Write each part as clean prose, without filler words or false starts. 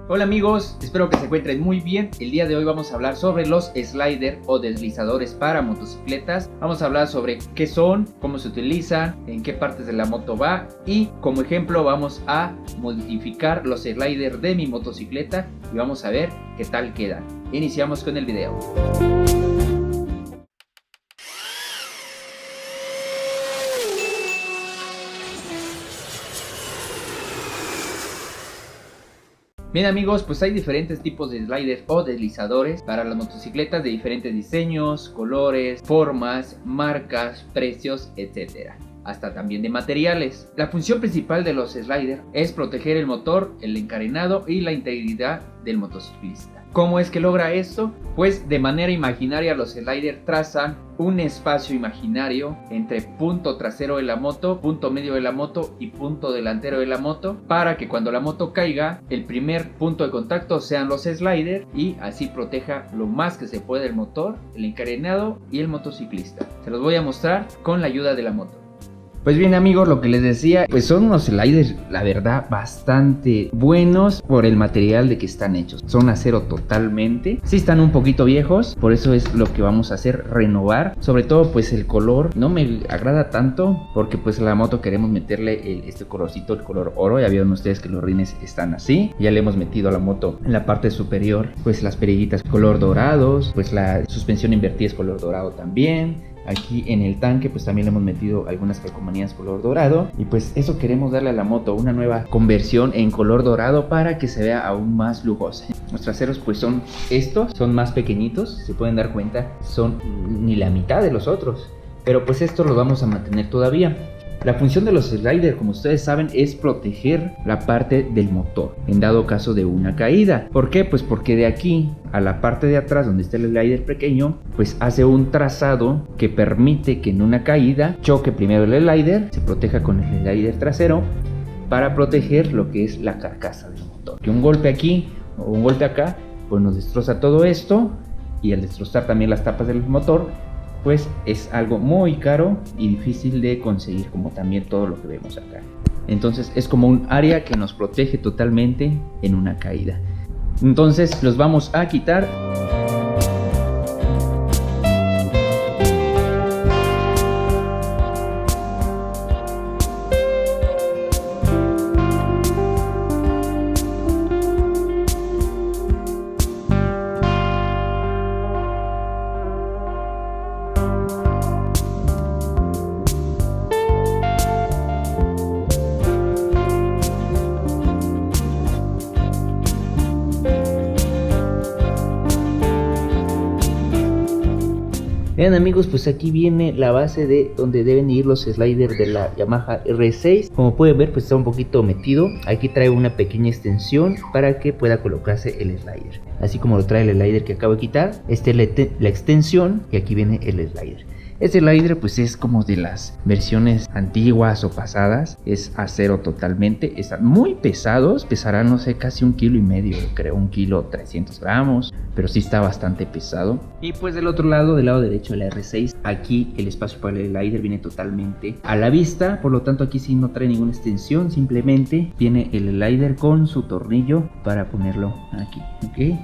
Hola amigos, espero que se encuentren muy bien. El día de hoy vamos a hablar sobre los sliders o deslizadores para motocicletas. Vamos a hablar sobre qué son, cómo se utilizan, en qué partes de la moto va y como ejemplo vamos a modificar los sliders de mi motocicleta y vamos a ver qué tal quedan. Iniciamos con el video. Bien amigos, pues hay diferentes tipos de sliders o deslizadores para las motocicletas de diferentes diseños, colores, formas, marcas, precios, etc. Hasta también de materiales. La función principal de los sliders es proteger el motor, el encarenado y la integridad del motociclista. ¿Cómo es que logra esto? Pues de manera imaginaria los sliders trazan un espacio imaginario entre punto trasero de la moto, punto medio de la moto y punto delantero de la moto para que cuando la moto caiga el primer punto de contacto sean los sliders y así proteja lo más que se puede el motor, el encarenado y el motociclista. Se los voy a mostrar con la ayuda de la moto. Pues bien amigos, lo que les decía, pues son unos sliders, la verdad, bastante buenos por el material de que están hechos. Son acero totalmente. Sí están un poquito viejos, por eso es lo que vamos a hacer, renovar. Sobre todo pues el color no me agrada tanto, porque pues a la moto queremos meterle este colorcito, el color oro. Ya vieron ustedes que los rines están así. Ya le hemos metido a la moto en la parte superior pues las perillitas color dorados, pues la suspensión invertida es color dorado también. Aquí en el tanque pues también le hemos metido algunas calcomanías color dorado y pues eso queremos darle a la moto, una nueva conversión en color dorado para que se vea aún más lujosa. Los traseros pues son estos, son más pequeñitos, se pueden dar cuenta, son ni la mitad de los otros, pero pues estos los vamos a mantener todavía. La función de los sliders, como ustedes saben, es proteger la parte del motor en dado caso de una caída. ¿Por qué? Pues porque de aquí a la parte de atrás donde está el slider pequeño, pues hace un trazado que permite que en una caída choque primero el slider, se proteja con el slider trasero para proteger lo que es la carcasa del motor. Que un golpe aquí o un golpe acá, pues nos destroza todo esto y al destrozar también las tapas del motor, pues es algo muy caro y difícil de conseguir, como también todo lo que vemos acá. Entonces es como un área que nos protege totalmente en una caída. Entonces los vamos a quitar. Vean amigos, pues aquí viene la base de donde deben ir los sliders de la Yamaha R6. Como pueden ver, pues está un poquito metido. Aquí trae una pequeña extensión para que pueda colocarse el slider. Así como lo trae el slider que acabo de quitar, esta es la extensión y aquí viene el slider. Este slider pues es como de las versiones antiguas o pasadas, es acero totalmente, están muy pesados, pesarán no sé casi 1,5 kg, creo 1,300 gramos, pero sí está bastante pesado. Y pues del otro lado, del lado derecho de la R6, aquí el espacio para el slider viene totalmente a la vista, por lo tanto aquí sí no trae ninguna extensión, simplemente viene el slider con su tornillo para ponerlo aquí, ¿ok?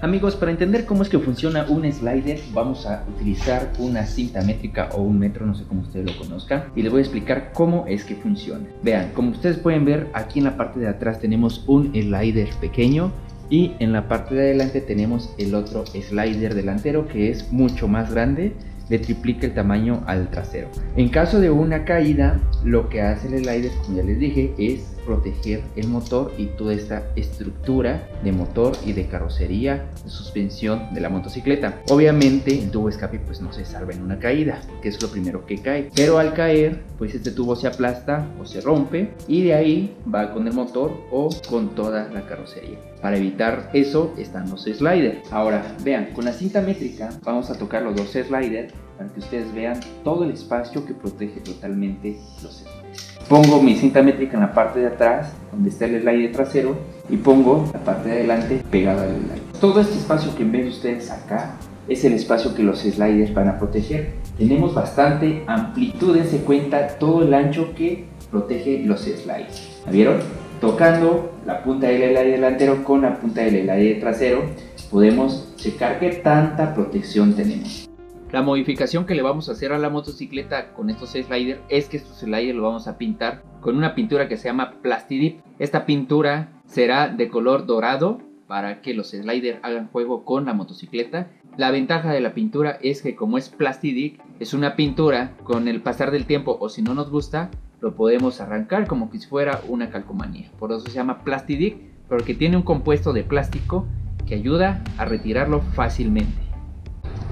Amigos, para entender cómo es que funciona un slider, vamos a utilizar una cinta métrica o un metro, no sé cómo ustedes lo conozcan, y les voy a explicar cómo es que funciona. Vean, como ustedes pueden ver, aquí en la parte de atrás tenemos un slider pequeño y en la parte de adelante tenemos el otro slider delantero que es mucho más grande, le triplica el tamaño al trasero. En caso de una caída, lo que hace el slider, como ya les dije, es proteger el motor y toda esta estructura de motor y de carrocería, de suspensión de la motocicleta. Obviamente el tubo de escape pues no se salva en una caída, que es lo primero que cae, pero al caer pues este tubo se aplasta o se rompe y de ahí va con el motor o con toda la carrocería. Para evitar eso están los sliders. Ahora vean, con la cinta métrica vamos a tocar los dos sliders para que ustedes vean todo el espacio que protege totalmente los sliders. Pongo mi cinta métrica en la parte de atrás donde está el slider trasero y pongo la parte de adelante pegada al slider. Todo este espacio que ven ustedes acá es el espacio que los sliders van a proteger. Tenemos bastante amplitud, dense cuenta todo el ancho que protege los sliders. ¿La vieron? tocando la punta del slider delantero con la punta del slider trasero, podemos checar qué tanta protección tenemos. La modificación que le vamos a hacer a la motocicleta con estos sliders es que estos sliders los vamos a pintar con una pintura que se llama Plastidip. Esta pintura será de color dorado para que los sliders hagan juego con la motocicleta. La ventaja de la pintura es que como es Plastidip, es una pintura con el pasar del tiempo, o si no nos gusta, lo podemos arrancar como que si fuera una calcomanía. Por eso se llama Plastidip, porque tiene un compuesto de plástico que ayuda a retirarlo fácilmente.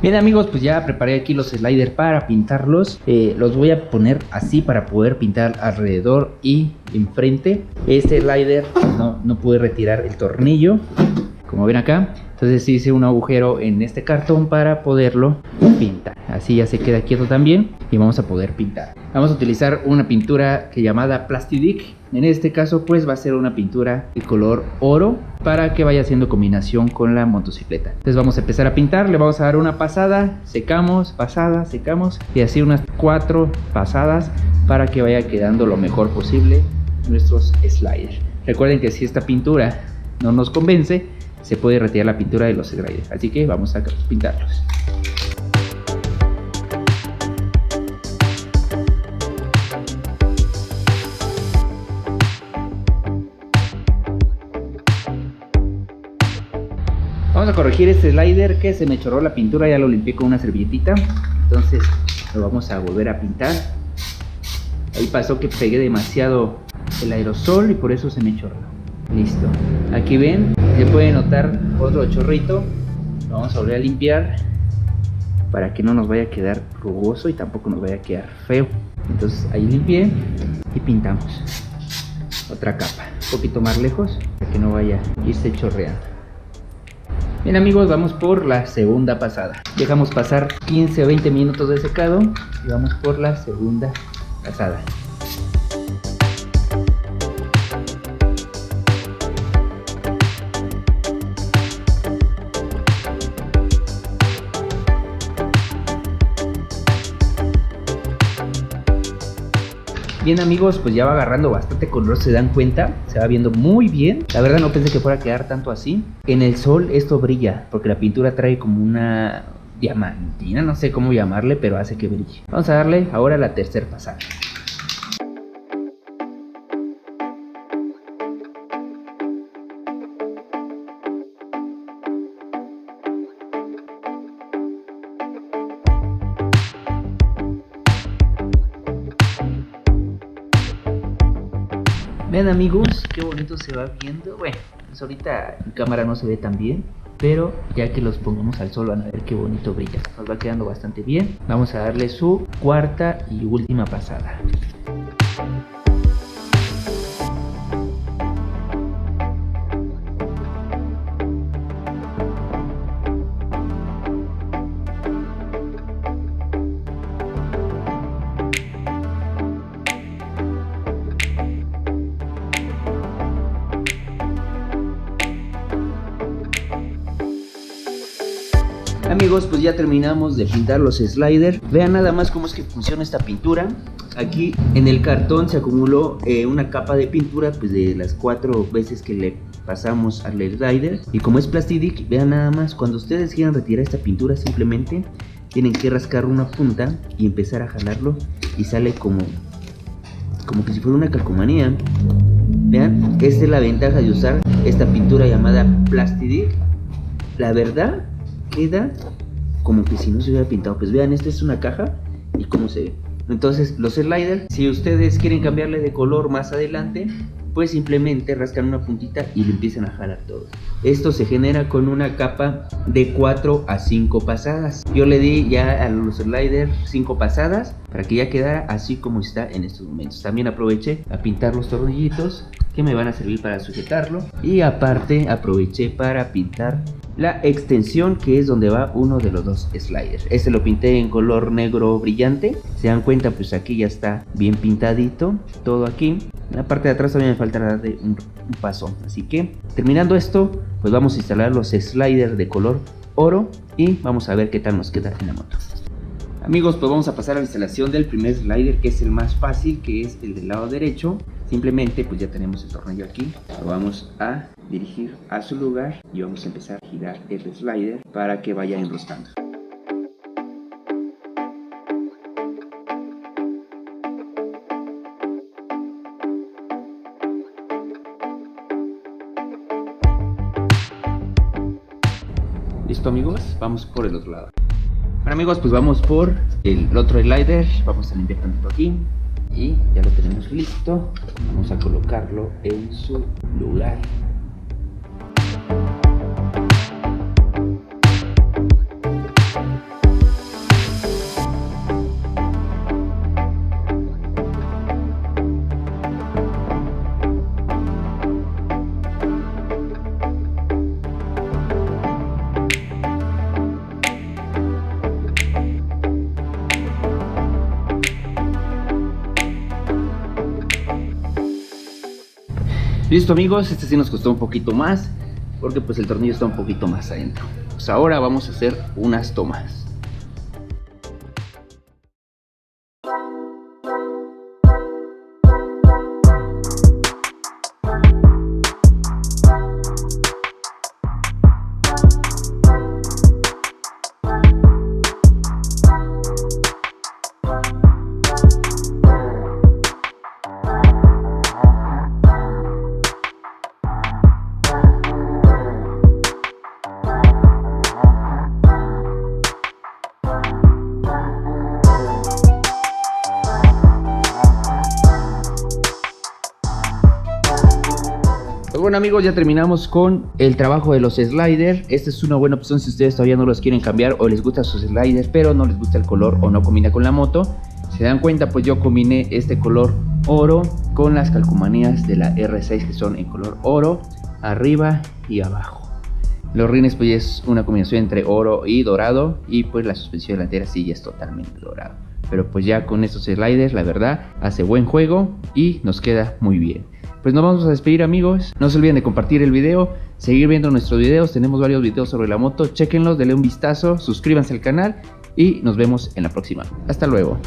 Bien amigos, pues ya preparé aquí los sliders para pintarlos. Los voy a poner así para poder pintar alrededor y enfrente. Este slider no pude retirar el tornillo, como ven acá. Entonces hice un agujero en este cartón para poderlo pintar. Así ya se queda quieto también y vamos a poder pintar. Vamos a utilizar una pintura que llamada Plastidip. En este caso pues va a ser una pintura de color oro para que vaya haciendo combinación con la motocicleta. Entonces vamos a empezar a pintar, le vamos a dar una pasada, secamos, pasada, secamos y así unas 4 pasadas para que vaya quedando lo mejor posible nuestros sliders. Recuerden que si esta pintura no nos convence, se puede retirar la pintura de los sliders, así que vamos a pintarlos. Vamos a corregir este slider que se me chorró la pintura, ya lo limpié con una servilletita, entonces lo vamos a volver a pintar. Ahí pasó que pegué demasiado el aerosol y por eso se me chorró. Listo, aquí ven, se puede notar otro chorrito. Lo vamos a volver a limpiar para que no nos vaya a quedar rugoso y tampoco nos vaya a quedar feo. Entonces ahí limpié y pintamos otra capa, un poquito más lejos para que no vaya a irse chorreando. Bien amigos, vamos por la segunda pasada. Dejamos pasar 15 o 20 minutos de secado y vamos por la segunda pasada. Bien amigos, pues ya va agarrando bastante color, se dan cuenta, se va viendo muy bien. La verdad no pensé que fuera a quedar tanto así. En el sol esto brilla, porque la pintura trae como una diamantina, no sé cómo llamarle, pero hace que brille. Vamos a darle ahora la tercera pasada. Vean amigos, qué bonito se va viendo. Bueno, pues ahorita en cámara no se ve tan bien, pero ya que los pongamos al sol van a ver qué bonito brilla. Nos va quedando bastante bien. Vamos a darle su cuarta y última pasada. Amigos, pues ya terminamos de pintar los sliders. Vean nada más cómo es que funciona esta pintura. Aquí en el cartón se acumuló una capa de pintura, pues de las 4 veces que le pasamos al slider. Y como es Plastidip, vean nada más, cuando ustedes quieran retirar esta pintura simplemente tienen que rascar una punta y empezar a jalarlo y sale como que si fuera una calcomanía. Vean, esta es la ventaja de usar esta pintura llamada Plastidip. La verdad queda como que si no se hubiera pintado. Pues vean, esta es una caja y cómo se ve. Entonces los sliders, si ustedes quieren cambiarle de color más adelante, pues simplemente rascan una puntita y lo empiezan a jalar todo. Esto se genera con una capa de 4 a 5 pasadas. Yo le di ya a los sliders 5 pasadas para que ya quedara así como está en estos momentos. También aproveché a pintar los tornillitos que me van a servir para sujetarlo, y aparte aproveché para pintar la extensión, que es donde va uno de los dos sliders. Este lo pinté en color negro brillante. Se dan cuenta, pues aquí ya está bien pintadito todo aquí. En la parte de atrás todavía me falta darle un paso, así que terminando esto, pues vamos a instalar los sliders de color oro y vamos a ver qué tal nos queda en la moto. Amigos, pues vamos a pasar a la instalación del primer slider, que es el más fácil, que es el del lado derecho. Simplemente pues ya tenemos el tornillo aquí, lo vamos a dirigir a su lugar y vamos a empezar a girar el slider para que vaya enroscando. Listo amigos, vamos por el otro lado. Bueno amigos, pues vamos por el otro slider, vamos a limpiar tantito aquí y ya lo tenemos listo. Vamos a colocarlo en su lugar. Listo amigos, este sí nos costó un poquito más porque pues el tornillo está un poquito más adentro. Pues ahora vamos a hacer unas tomas. Pues bueno amigos, ya terminamos con el trabajo de los sliders. Esta es una buena opción si ustedes todavía no los quieren cambiar o les gustan sus sliders pero no les gusta el color o no combina con la moto. Si se dan cuenta, pues yo combiné este color oro con las calcomanías de la R6 que son en color oro arriba y abajo. Los rines pues es una combinación entre oro y dorado y pues la suspensión delantera sí ya es totalmente dorado. Pero pues ya con estos sliders la verdad hace buen juego y nos queda muy bien. Pues nos vamos a despedir amigos, no se olviden de compartir el video, seguir viendo nuestros videos, tenemos varios videos sobre la moto, chequenlos, denle un vistazo, suscríbanse al canal y nos vemos en la próxima. Hasta luego.